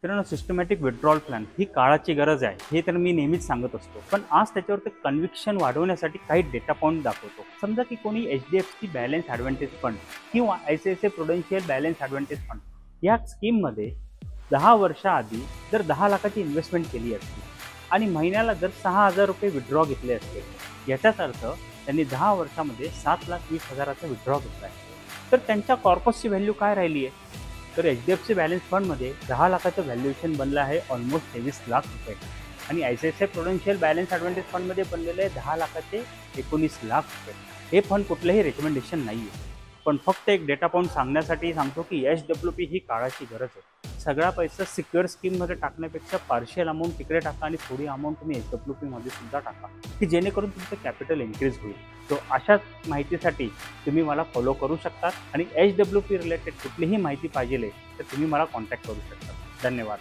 मित्रांनो, systematic withdrawal plan ही काळाची गरज आहे, हे तर मी नेहमीच सांगत असतो. पण आज त्याच्यावरती कन्व्हिक्शन वाढवण्यासाठी काही डेटा पॉईंट दाखवतो. समजा की कोणी HDFC बॅलन्स ॲडव्हान्टेज फंड किंवा ICICI Prudential balance advantage fund या स्कीममध्ये 10 वर्षाआधी जर 10 लाखाची इन्व्हेस्टमेंट केली असती आणि महिन्याला जर 6,000 रुपये विड्रॉ घेतले असते, याचाच अर्थ त्यांनी 10 वर्षामध्ये 7,20,000चा विड्रॉ घेतला आहे. तर त्यांच्या कॉर्पसची व्हॅल्यू काय राहिली आहे? तर HDFC बॅलन्स फंडमध्ये 10 लाखाचं व्हॅल्युएशन बनलं आहे ऑलमोस्ट 23 लाख रुपये आणि ICICI प्रुडेन्शियल बॅलन्स ॲडव्हान्टेज फंडमध्ये बनलेले आहे 10 लाखाचे 19 लाख रुपये. हे फंड कुठलंही रेकमेंडेशन नाही आहे, पण फक्त एक डेटा पॉईंट सांगण्यासाठी सांगतो की HWP ही काळाची गरज आहे. सगळा पैसा सिक्युअर स्कीममध्ये टाकण्यापेक्षा पार्शियल अमाऊंट तिकडे टाका आणि थोडी अमाऊंट तुम्ही HWP मध्ये सुद्धा टाका, की जेणेकरून तुमचं कॅपिटल इन्क्रीज होईल. सो अशाच माहितीसाठी तुम्ही मला फॉलो करू शकता आणि HWP रिलेटेड कुठलीही माहिती पाहिजे तर तुम्ही मला कॉन्टॅक्ट करू शकता. धन्यवाद.